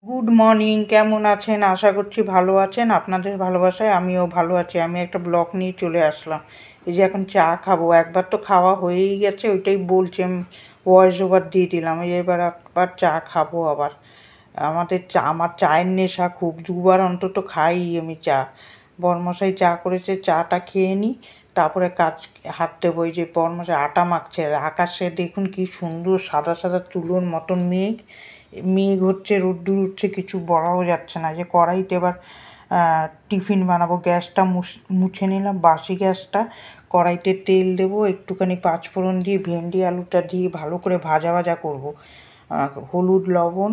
Good morning, কেমন আছেন? আশা করছি ভালো আছেন। আপনাদের ভালোবাসায় আমিও ভালো আছি। আমি একটা ব্লগ নিয়ে চলে আসলাম। এই যে এখন চা খাবো, একবার তো খাওয়া হয়েই গেছে, ওইটাই বলছি, আমি ভয়েস ওভার দিয়ে দিলাম। এই এবার একবার চা খাবো আবার। আমার চায়ের নেশা খুব, দুবার অন্তত খাই আমি চা। বরমশাই চা করেছে, চাটা খেয়ে নিই, তারপরে কাজ হাত দেবো। এই যে বরমশাই আটা মাখছে, আকাশে দেখুন কি সুন্দর সাদা সাদা তুলোর মতন মেঘ। মেঘ হচ্ছে, রোদ্দুর উঠছে, কিছু বলাও যাচ্ছে না। যে কড়াইতে এবার টিফিন বানাবো, গ্যাসটা মুছে নিলাম, বাসি গ্যাসটা। কড়াইতে তেল দেবো, একটুখানি পাঁচফোড়ন দিয়ে ভেন্ডি আলুটা দিয়ে ভালো করে ভাজা ভাজা করবো। হলুদ লবণ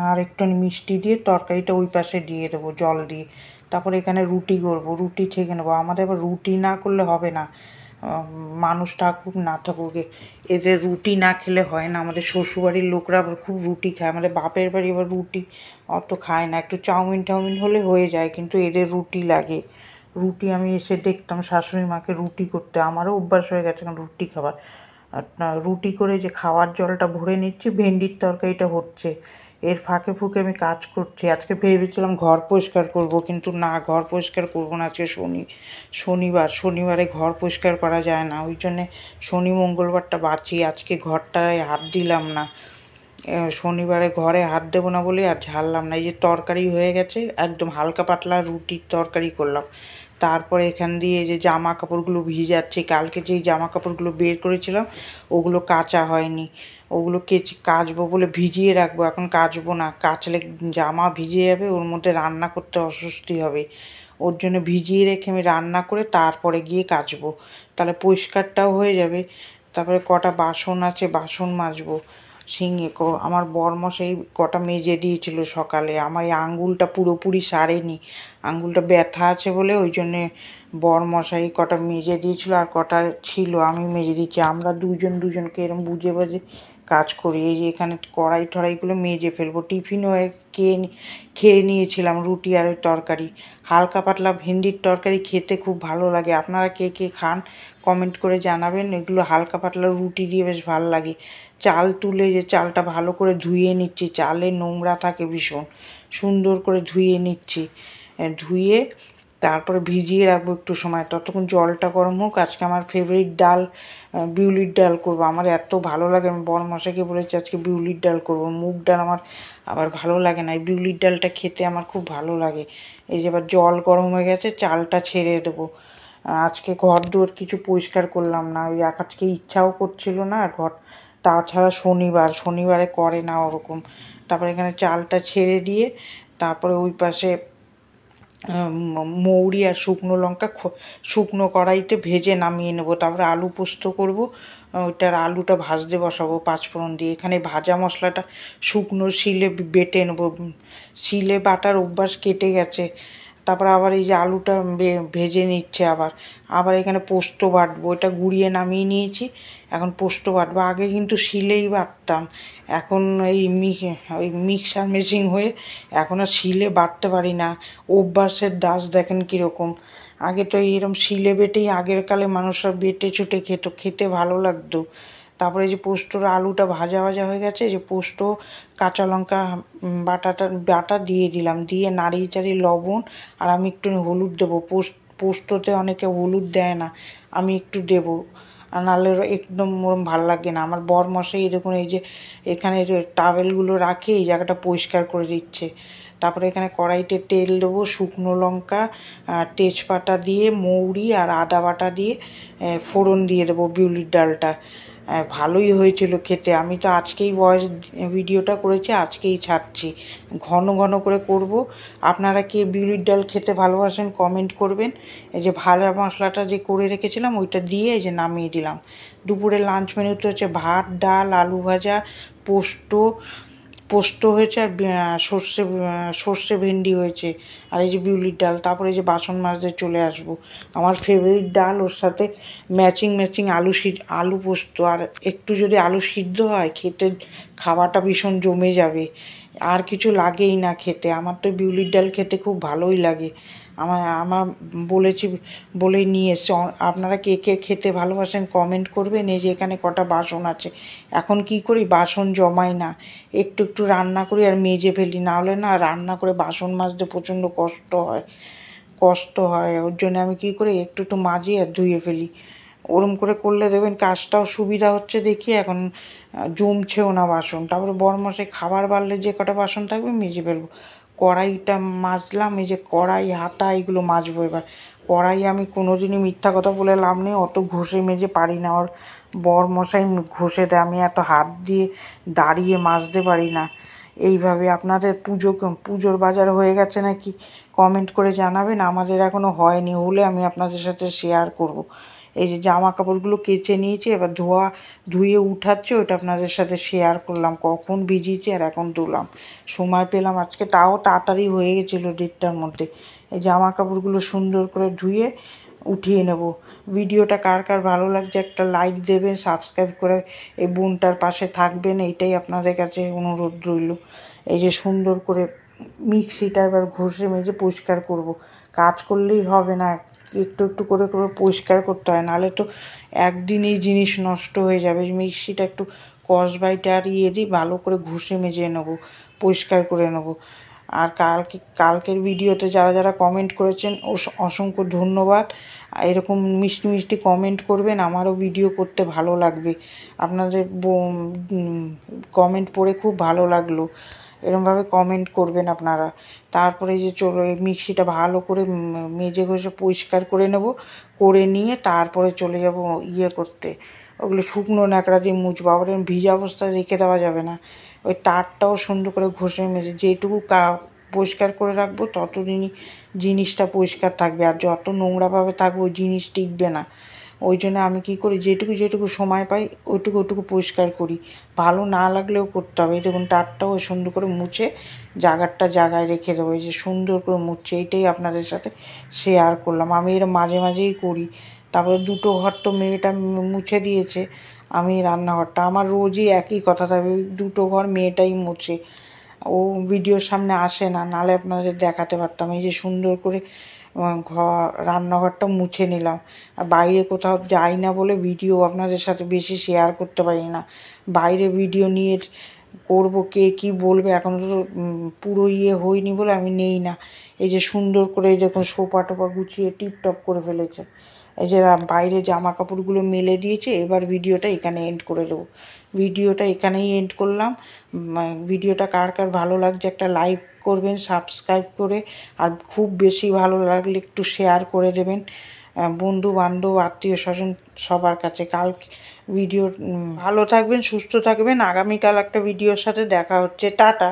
আর একটুখানি মিষ্টি দিয়ে তরকারিটা ওই পাশে দিয়ে দেবো জল দিয়ে। তারপরে এখানে রুটি করবো, রুটি ছেঁকে নেবো। আমাদের আবার রুটি না করলে হবে না, মানুষ থাকুক না থাকুক এদের রুটি না খেলে হয় না। আমাদের শ্বশুরবাড়ির লোকরা আবার খুব রুটি খায়, আমাদের বাপের বাড়ি আবার রুটি অত খায় না, একটু চাউমিন টাউমিন হলে হয়ে যায়, কিন্তু এদের রুটি লাগে। রুটি আমি এসে দেখতাম শাশুড়ি মাকে রুটি করতে, আমারও অভ্যাস হয়ে গেছে এখন রুটি খাবার। রুটি করে যে খাওয়ার জলটা ভরে নিচ্ছি, ভেন্ডির তরকারিটা হচ্ছে, এর ফাঁকে ফুঁকে আমি কাজ করছি। আজকে ভেবেছিলাম ঘর পরিষ্কার করব, কিন্তু না, ঘর পরিষ্কার করবো না। আজকে শনিবারে ঘর পরিষ্কার করা যায় না, ওই জন্যে শনি মঙ্গলবারটা বাঁচি। আজকে ঘরটায় হাত দিলাম না, শনিবারে ঘরে হাত দেবো না বলে আর ঝাড়লাম না। এই যে তরকারি হয়ে গেছে, একদম হালকা পাতলা রুটির তরকারি করলাম। তারপরে এখান দিয়ে যে জামা কাপড়গুলো ভিজাচ্ছি, কালকে যেই জামা কাপড়গুলো বের করেছিলাম ওগুলো কাচা হয়নি, ওগুলো কাচবো বলে ভিজিয়ে রাখবো, এখন কাচবো না, কাচলে জামা ভিজে যাবে, ওর মধ্যে রান্না করতে অস্বস্তি হবে। ওর জন্য ভিজিয়ে রেখে আমি রান্না করে তারপরে গিয়ে কাচবো, তাহলে পরিষ্কারটাও হয়ে যাবে। তারপরে কটা বাসন আছে, বাসন মাজবো। আমার বরমশাই কটা মেজে দিয়েছিল সকালে, আমার এই আঙুলটা পুরোপুরি সারেনি, আঙুলটা ব্যথা আছে বলে ওই জন্যে বরমশাই কটা মেজে দিয়েছিল, আর কটা ছিল আমি মেজে দিচ্ছি। আমরা দুজনকে এরম বুঝে বাজে কাজ করি। এই যে এখানে কড়াই টড়াইগুলো মেজে ফেলবো। টিফিন হয়ে খেয়ে নিয়েছিলাম রুটি আর ওই তরকারি। হালকা পাতলা ভেন্ডির তরকারি খেতে খুব ভালো লাগে। আপনারা কে কে খান কমেন্ট করে জানাবেন। এগুলো হালকা পাতলা রুটি দিয়ে বেশ ভালো লাগে। চাল তুলে যে চালটা ভালো করে ধুয়ে নিচ্ছি, চালে নোংরা থাকে ভীষণ, সুন্দর করে ধুয়ে নিচ্ছি। ধুয়ে তারপরে ভিজিয়ে রাখবো একটু সময়, ততক্ষণ জলটা গরম হোক। আজকে আমার ফেভারিট ডাল, বিউলির ডাল করবো, আমার এত ভালো লাগে। আমি বরমশাইকে বলেছি আজকে বিউলির ডাল করবো। মুগ ডাল আমার আবার ভালো লাগে না, এই বিউলির ডালটা খেতে আমার খুব ভালো লাগে। এই যে এবার জল গরম হয়ে গেছে, চালটা ছেড়ে দেবো। আজকে ঘর দুয়ার কিছু পরিষ্কার করলাম না, ওই আজকে ইচ্ছাও করছিল না, আর তাছাড়া শনিবারে করে না ওরকম। তারপরে এখানে চালটা ছেড়ে দিয়ে তারপরে ওই পাশে মৌরি আর শুকনো লঙ্কা শুকনো কড়াইতে ভেজে নামিয়ে নেবো। তারপরে আলু পোস্ত করবো, ওইটার আলুটা ভাজতে বসাবো পাঁচফোড়ন দিয়ে। এখানে ভাজা মশলাটা শুকনো শিলে বেটে নেবো, শিলে বাটার অভ্যাস কেটে গেছে। তারপর আবার এই যে আলুটা ভেজে নিচ্ছে, আবার এখানে পোস্ত বাটবো, এটা গুঁড়িয়ে নামিয়ে নিয়েছি, এখন পোস্ত বাটবো। আগে কিন্তু শিলেই বাটতাম, এখন ওই মিক্সার মেশিন হয়ে এখন আর শিলে বাটতে পারি না। অভ্যাসের দাস দেখেন কীরকম। আগে তো এইরকম শিলে বেটেই আগের কালে মানুষরা বেটে চুটে খেতে ভালো লাগতো। তারপরে যে পোস্তর আলুটা ভাজা ভাজা হয়ে গেছে, যে পোস্ত কাঁচা লঙ্কা বাটা দিয়ে দিলাম, দিয়ে নাড়িয়ে চাড়িয়ে লবণ আর আমি একটু হলুদ দেবো। পোস্ততে অনেকে হলুদ দেয় না, আমি একটু দেবো, আর নাহলে একদম ওরম ভাল লাগে না। আমার বরমশাই দেখুন এই যে এখানে যে টাওয়েলগুলো রাখে এই জায়গাটা পরিষ্কার করে দিচ্ছে। তারপরে এখানে কড়াইতে তেল দেবো, শুকনো লঙ্কা, তেজপাতা দিয়ে, মৌরি আর আদা বাটা দিয়ে ফোড়ন দিয়ে দেবো বিউলির ডালটা। ভালোই হয়েছিল খেতে। আমি তো আজকেই ভিডিওটা করেছি, আজকেই ছাড়ছি, ঘন ঘন করে করব। আপনারা কে বিউলির ডাল খেতে ভালোবাসেন কমেন্ট করবেন। এই যে ভাজা মশলাটা যে করে রেখেছিলাম ওইটা দিয়ে এই যে নামিয়ে দিলাম। দুপুরে লাঞ্চ মেনুতে হচ্ছে ভাত, ডাল, আলু ভাজা, পোস্ত হয়েছে, আর সর্ষে ভেন্ডি হয়েছে, আর এই যে বিউলির ডাল। তারপরে এই যে বাসন মাজতে চলে আসবো। আমার ফেভারিট ডাল, ওর সাথে ম্যাচিং আলু পোস্ত, আর একটু যদি আলু সিদ্ধ হয় খেতে খাওয়াটা ভীষণ জমে যাবে। আর কিছু লাগেই না খেতে। আমার তো বিউলির ডাল খেতে খুব ভালোই লাগে। আমার বলেছি বলেই নিয়ে এসছে। আপনারা কে কে খেতে ভালোবাসেন কমেন্ট করবেন। এই যে এখানে কটা বাসন আছে, এখন কি করি বাসন জমাই না, একটু একটু রান্না করি আর মেজে ফেলি, না হলে না রান্না করে বাসন মাজতে প্রচণ্ড কষ্ট হয়। ওর জন্য আমি কী করি একটু একটু মাজি আর ধুয়ে ফেলি। ওরম করে করলে দেখবেন কাজটাও সুবিধা হচ্ছে দেখি, এখন জমছেও না বাসন। তারপরে বড়মশাই খাবার বাড়লে যে কটা বাসন থাকবে মেজে ফেলবো। কড়াইটা মাজলাম, এই যে কড়াই হাতা এগুলো মাজবো এবার। কড়াই আমি কোনোদিনই মিথ্যা কথা বলে লাভ নেই, অত ঘষে মেজে পারি না। ওর বড়মশাই ঘষে দেয়, আমি এত হাত দিয়ে দাঁড়িয়ে মাজতে পারি না। এইভাবে আপনাদের পুজোর বাজার হয়ে গেছে নাকি কমেন্ট করে জানাবেন। আমাদের এখনও হয়নি, হলে আমি আপনাদের সাথে শেয়ার করব। এই যে জামা কাপড়গুলো কেচে নিয়েছি, এবার ধুয়ে উঠাচ্ছে, ওটা আপনাদের সাথে শেয়ার করলাম। কখন ভিজিয়েছি আর এখন ধুলাম, সময় পেলাম আজকে, তাও তাড়াতাড়ি হয়ে গেছিলো 1:30টার মধ্যে। এই জামা কাপড়গুলো সুন্দর করে ধুয়ে উঠিয়ে নেব। ভিডিওটা কার কার ভালো লাগছে একটা লাইক দেবেন, সাবস্ক্রাইব করে এই বোনটার পাশে থাকবেন, এইটাই আপনাদের কাছে অনুরোধ রইল। এই যে সুন্দর করে মিক্সিটা এবার ঘষে মেজে পরিষ্কার করব। কাজ করলেই হবে না, একটু একটু করে করে পরিষ্কার করতে হয়, নাহলে তো একদিনেই জিনিস নষ্ট হয়ে যাবে। মিক্সিটা একটু কসবাইটা দিই, ভালো করে ঘষে মেজে নেবো, পরিষ্কার করে নেবো। আর কালকের ভিডিওতে যারা যারা কমেন্ট করেছেন অসংখ্য ধন্যবাদ। এরকম মিষ্টি মিষ্টি কমেন্ট করবেন, আমারও ভিডিও করতে ভালো লাগবে। আপনাদের কমেন্ট পড়ে খুব ভালো লাগলো, এরমভাবে কমেন্ট করবেন আপনারা। তারপরে যে চলো এই মিক্সিটা ভালো করে মেজে ঘষে পরিষ্কার করে নেব, করে নিয়ে তারপরে চলে যাব করতে, ওগুলো শুকনো ন্যাকড়া দিয়ে মুছবো। আবার ভিজা অবস্থায় রেখে দেওয়া যাবে না। ওই তারটাও সুন্দর করে ঘষে মেজে যেটুকু পরিষ্কার করে রাখবো ততদিনই জিনিসটা পরিষ্কার থাকবে, আর যত নোংরাভাবে থাকবে ওই জিনিস টিকবে না। ওই জন্য আমি কী করি, যেটুকু সময় পাই ওইটুকু পরিষ্কার করি। ভালো না লাগলেও করতে হবে। এই দেখুন তারটাও সুন্দর করে মুছে জায়গায় রেখে দেবো। এই যে সুন্দর করে মুছছে, এইটাই আপনাদের সাথে শেয়ার করলাম। আমি এর মাঝে মাঝেই করি। তারপরে দুটো ঘর তো মেয়েটা মুছে দিয়েছে, আমি রান্নাঘরটা, আমার রোজই একই কথা থাকে, দুটো ঘর মেয়েটাই মুছে। ও ভিডিওর সামনে আসে না, নাহলে আপনাদের দেখাতে পারতাম। এই যে সুন্দর করে রান্নাঘরটা মুছে নিলাম। আর বাইরে কোথাও যাই না বলে ভিডিও আপনাদের সাথে বেশি শেয়ার করতে পারি না। বাইরে ভিডিও নিয়ে করব, কে কী বলবে, এখন তো পুরো হয়নি বলে আমি নেই না। এই যে সুন্দর করে দেখুন সোফা টোপা গুছিয়ে টিপটপ করে ফেলেছে। এই যে বাইরে জামা কাপড়গুলো মেলে দিয়েছে। এবার ভিডিওটা এখানে এন্ড করে দেবো। ভিডিওটা এখানেই এন্ড করলাম। ভিডিওটা কার কার ভালো লাগছে একটা লাইক করবেন, সাবস্ক্রাইব করে, আর খুব বেশি ভালো লাগলে একটু শেয়ার করে দেবেন বন্ধু বান্ধব আত্মীয় স্বজন সবার কাছে। ভিডিও ভালো থাকবেন, সুস্থ থাকবেন। আগামীকাল একটা ভিডিওর সাথে দেখা হচ্ছে। টাটা।